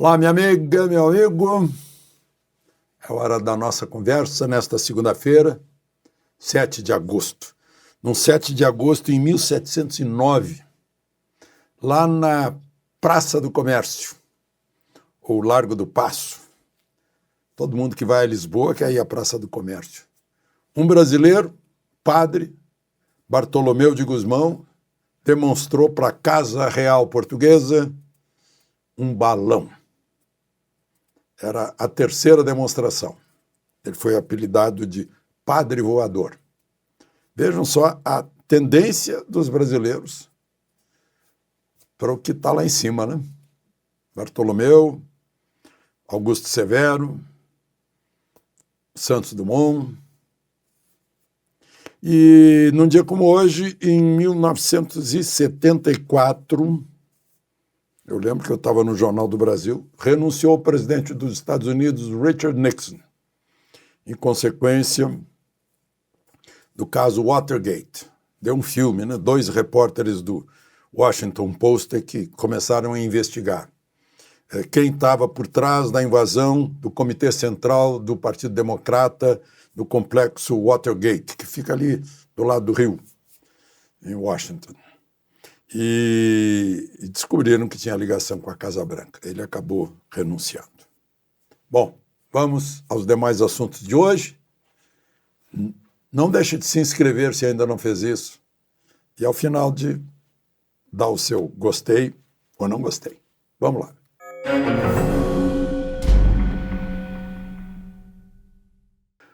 Olá, minha amiga, meu amigo. É hora da nossa conversa nesta segunda-feira, 7 de agosto. No 7 de agosto, em 1709, lá na Praça do Comércio, ou Largo do Paço, todo mundo que vai a Lisboa quer ir à Praça do Comércio. Um brasileiro, padre, Bartolomeu de Gusmão, demonstrou para a Casa Real Portuguesa um balão. Era a terceira demonstração. Ele foi apelidado de Padre Voador. Vejam só a tendência dos brasileiros para o que está lá em cima, né? Bartolomeu, Augusto Severo, Santos Dumont. E num dia como hoje, em 1974, eu lembro que eu estava no Jornal do Brasil, renunciou o presidente dos Estados Unidos, Richard Nixon, em consequência do caso Watergate. Deu um filme, né? 2 repórteres do Washington Post que começaram a investigar quem estava por trás da invasão do Comitê Central do Partido Democrata do complexo Watergate, que fica ali do lado do Rio, em Washington. E descobriram que tinha ligação com a Casa Branca. Ele acabou renunciando. Bom, vamos aos demais assuntos de hoje. Não deixe de se inscrever se ainda não fez isso. E ao final de dar o seu gostei ou não gostei. Vamos lá.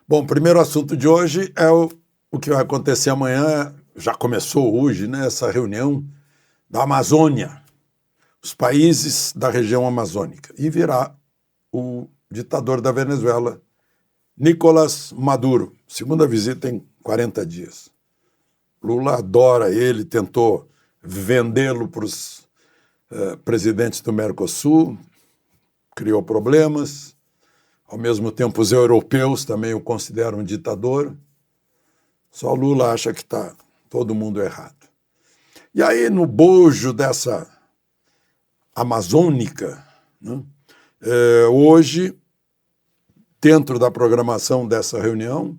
Bom, o primeiro assunto de hoje é o que vai acontecer amanhã. Já começou hoje, né, essa reunião da Amazônia, os países da região amazônica. E virá o ditador da Venezuela, Nicolás Maduro, segunda visita em 40 dias. Lula adora ele, tentou vendê-lo para os presidentes do Mercosul, criou problemas. Ao mesmo tempo, os europeus também o consideram um ditador. Só Lula acha que está todo mundo errado. E aí, no bojo dessa amazônica, né, hoje, dentro da programação dessa reunião,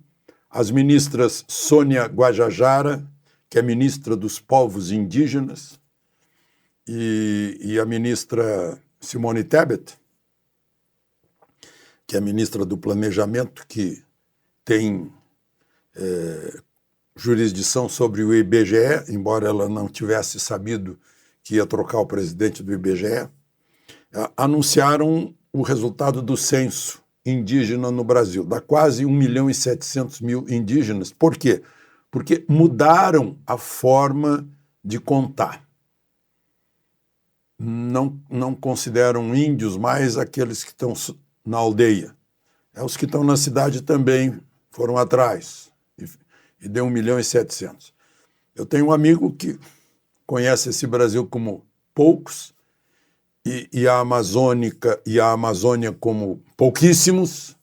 as ministras Sônia Guajajara, que é ministra dos povos indígenas, e a ministra Simone Tebet, que é ministra do Planejamento, que tem jurisdição sobre o IBGE, embora ela não tivesse sabido que ia trocar o presidente do IBGE, anunciaram o resultado do censo indígena no Brasil. Dá quase 1.700.000 indígenas. Por quê? Porque mudaram a forma de contar. Não consideram índios mais aqueles que estão na aldeia. Os que estão na cidade também foram atrás. E deu 1.700.000. Eu tenho um amigo que conhece esse Brasil como poucos e a Amazônia como pouquíssimos,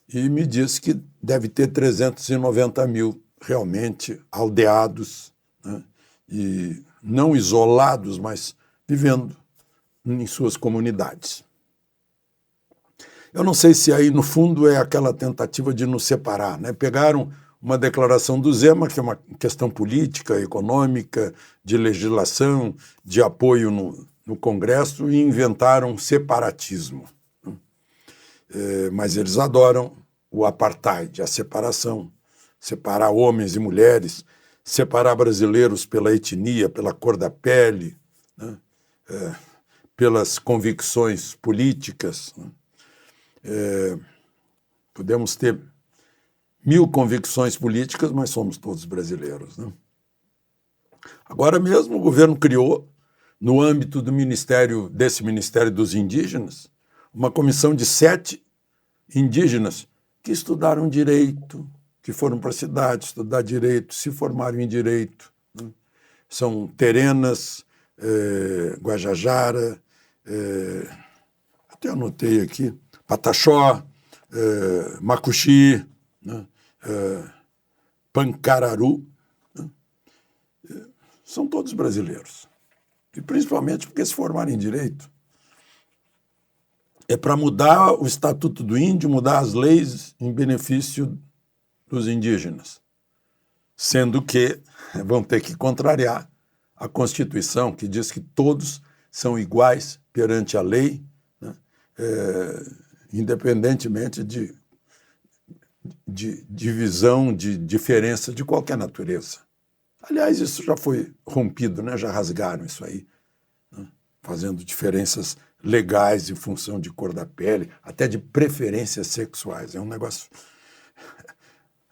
e me diz que deve ter 390.000 realmente aldeados, né? E não isolados, mas vivendo em suas comunidades. Eu não sei se aí, no fundo, é aquela tentativa de nos separar, né? Pegaram uma declaração do Zema, que é uma questão política, econômica, de legislação, de apoio no Congresso, e inventaram separatismo. Mas eles adoram o apartheid, a separação, separar homens e mulheres, separar brasileiros pela etnia, pela cor da pele, né? Pelas convicções políticas, né? Podemos ter 1000 convicções políticas, mas somos todos brasileiros, né? Agora mesmo o governo criou, no âmbito desse Ministério dos Indígenas, uma comissão de 7 indígenas que estudaram direito, que foram para a cidade estudar direito, se formaram em direito, né? São Terenas, Guajajara, até anotei aqui, Pataxó, Macuxi, né? Pancararu, né? São todos brasileiros. E principalmente porque se formaram em direito. é para mudar o Estatuto do Índio, mudar as leis em benefício dos indígenas, sendo que vão ter que contrariar a Constituição, que diz que todos são iguais perante a lei, né? Independentemente de divisão, de diferença de qualquer natureza. Aliás, isso já foi rompido, né? Já rasgaram isso aí, né? Fazendo diferenças legais em função de cor da pele, até de preferências sexuais. É um negócio...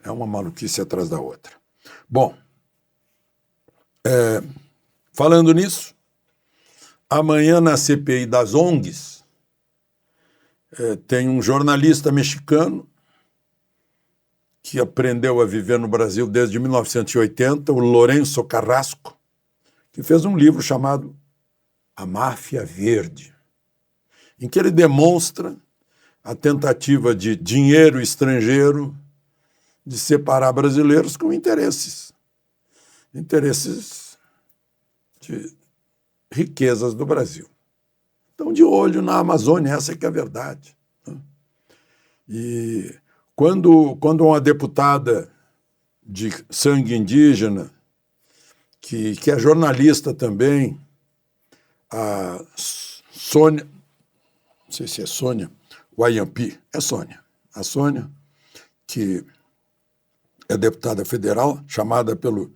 É uma maluquice atrás da outra. Bom, falando nisso, amanhã na CPI das ONGs, tem um jornalista mexicano que aprendeu a viver no Brasil desde 1980, o Lourenço Carrasco, que fez um livro chamado A Máfia Verde, em que ele demonstra a tentativa de dinheiro estrangeiro de separar brasileiros com interesses de riquezas do Brasil. Então, de olho na Amazônia, essa é que é a verdade, né? E quando uma deputada de sangue indígena, que é jornalista também, a Sônia, não sei se é Sônia, Wayampi, é Sônia, a Sônia, que é deputada federal, chamada pelo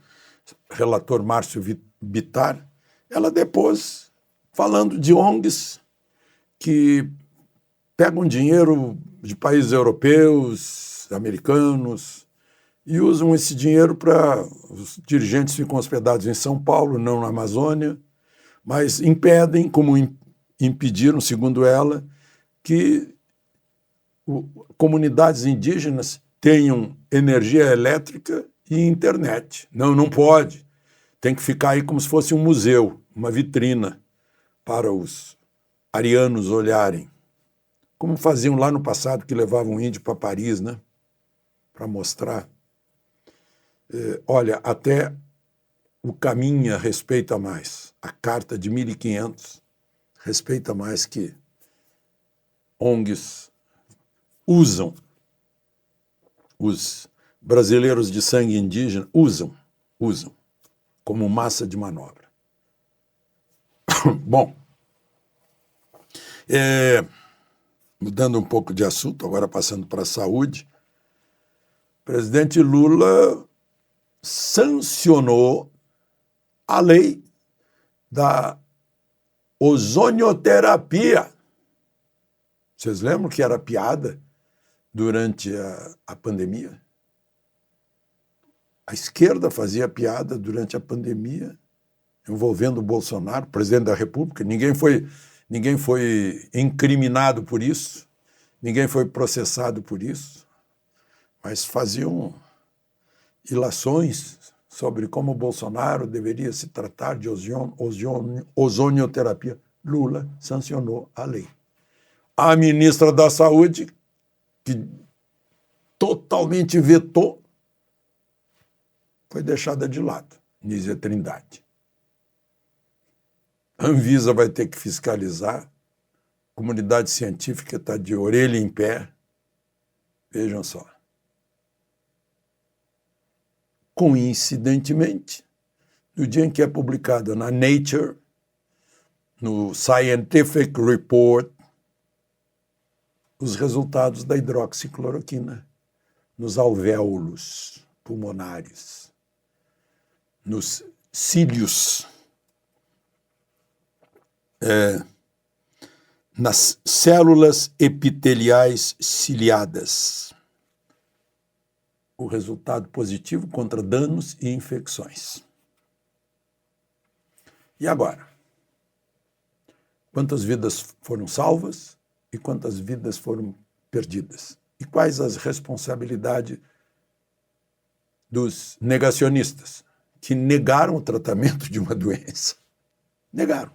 relator Márcio Bittar, ela depois, falando de ONGs que pegam dinheiro de países europeus, americanos, e usam esse dinheiro para... Os dirigentes ficam hospedados em São Paulo, não na Amazônia, mas impedem, como impediram, segundo ela, que comunidades indígenas tenham energia elétrica e internet. Não pode. Tem que ficar aí como se fosse um museu, uma vitrina para os arianos olharem. Como faziam lá no passado, que levavam um índio para Paris, né? Para mostrar. Olha, até o Caminha respeita mais. A Carta de 1500 respeita mais que ONGs usam. Os brasileiros de sangue indígena usam como massa de manobra. Bom, mudando um pouco de assunto, agora passando para a saúde, o presidente Lula sancionou a lei da ozonioterapia. Vocês lembram que era piada durante a pandemia? A esquerda fazia piada durante a pandemia, envolvendo o Bolsonaro, presidente da República. Ninguém foi incriminado por isso, ninguém foi processado por isso, mas faziam ilações sobre como o Bolsonaro deveria se tratar de ozonioterapia. Lula sancionou a lei. A ministra da Saúde, que totalmente vetou, foi deixada de lado, Nízia Trindade. A Anvisa vai ter que fiscalizar, a comunidade científica está de orelha em pé. Vejam só. Coincidentemente, no dia em que é publicado na Nature, no Scientific Report, os resultados da hidroxicloroquina nos alvéolos pulmonares, nos cílios, nas células epiteliais ciliadas. O resultado positivo contra danos e infecções. E agora? Quantas vidas foram salvas e quantas vidas foram perdidas? E quais as responsabilidades dos negacionistas que negaram o tratamento de uma doença? Negaram.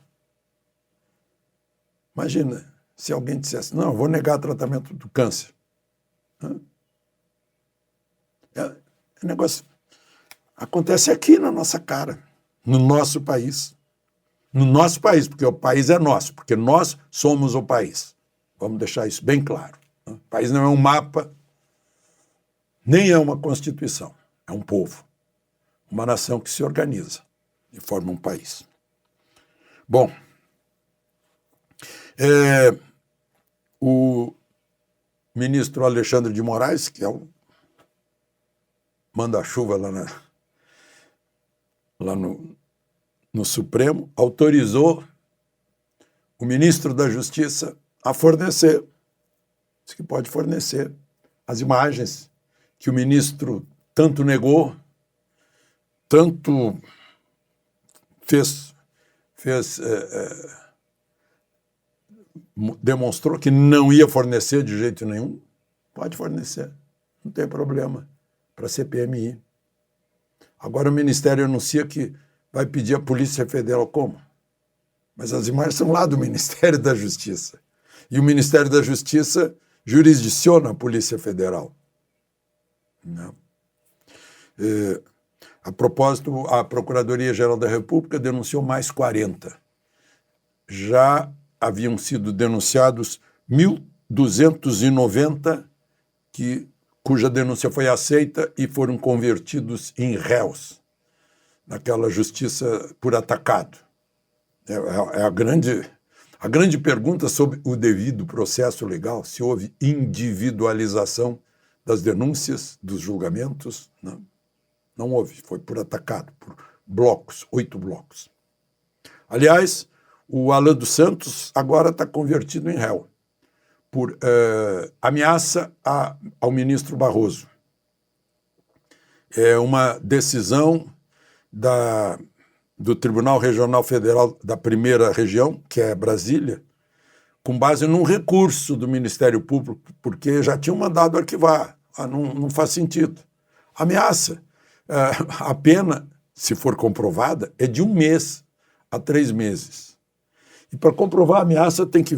Imagina se alguém dissesse, não, eu vou negar o tratamento do câncer. O negócio acontece aqui na nossa cara, no nosso país. No nosso país, porque o país é nosso, porque nós somos o país. Vamos deixar isso bem claro. O país não é um mapa, nem é uma constituição. É um povo, uma nação que se organiza e forma um país. Bom, o ministro Alexandre de Moraes, que é o manda-chuva lá no Supremo, autorizou o ministro da Justiça a fornecer, disse que pode fornecer as imagens que o ministro tanto negou, tanto demonstrou que não ia fornecer de jeito nenhum. Pode fornecer, não tem problema, para a CPMI. Agora o Ministério anuncia que vai pedir à Polícia Federal como? Mas as imagens são lá do Ministério da Justiça. E o Ministério da Justiça jurisdiciona a Polícia Federal. Não. A propósito, a Procuradoria-Geral da República denunciou mais 40. Já haviam sido denunciados 1.290 cuja denúncia foi aceita e foram convertidos em réus naquela justiça por atacado. É a grande pergunta sobre o devido processo legal, se houve individualização das denúncias, dos julgamentos. Não houve, foi por atacado, por blocos, 8 blocos. Aliás, o Alan dos Santos agora está convertido em réu por ameaça ao ministro Barroso. É uma decisão do Tribunal Regional Federal da Primeira Região, que é Brasília, com base num recurso do Ministério Público, porque já tinham mandado arquivar. Não faz sentido. Ameaça. A pena, se for comprovada, é de 1 mês a 3 meses. E para comprovar a ameaça tem que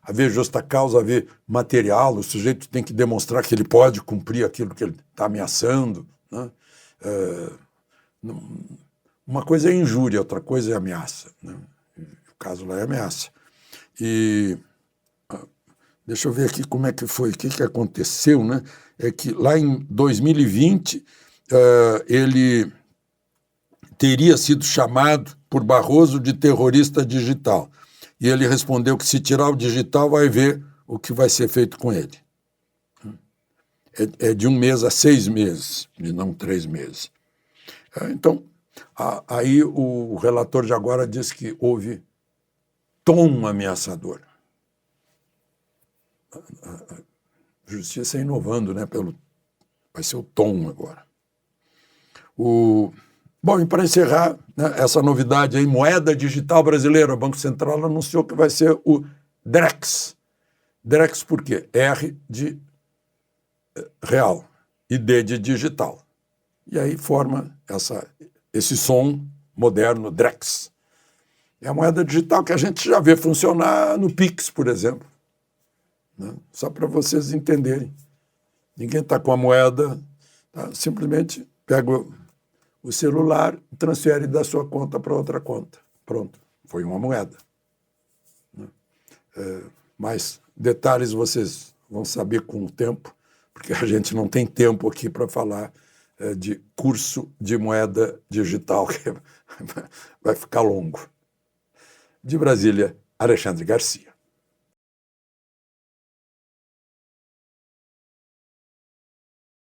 haver justa causa, haver material, o sujeito tem que demonstrar que ele pode cumprir aquilo que ele está ameaçando. Né? Uma coisa é injúria, outra coisa é ameaça. Né? O caso lá é ameaça. E deixa eu ver aqui como é que foi, o que aconteceu, né? É que lá em 2020 ele teria sido chamado por Barroso de terrorista digital. E ele respondeu que se tirar o digital vai ver o que vai ser feito com ele. É de 1 mês a 6 meses, e não 3 meses. Então, aí o relator de agora diz que houve tom ameaçador. A justiça inovando, né? Vai ser o tom agora. Bom, e para encerrar, né, essa novidade aí, moeda digital brasileira, o Banco Central anunciou que vai ser o DREX. DREX por quê? R de real e D de digital. E aí forma esse som moderno, DREX. É a moeda digital que a gente já vê funcionar no Pix, por exemplo. Né? Só para vocês entenderem. Ninguém está com a moeda, tá? Simplesmente pega o celular e transfere da sua conta para outra conta. Pronto, foi uma moeda. Né? Mas detalhes vocês vão saber com o tempo, porque a gente não tem tempo aqui para falar de curso de moeda digital, que vai ficar longo. De Brasília, Alexandre Garcia.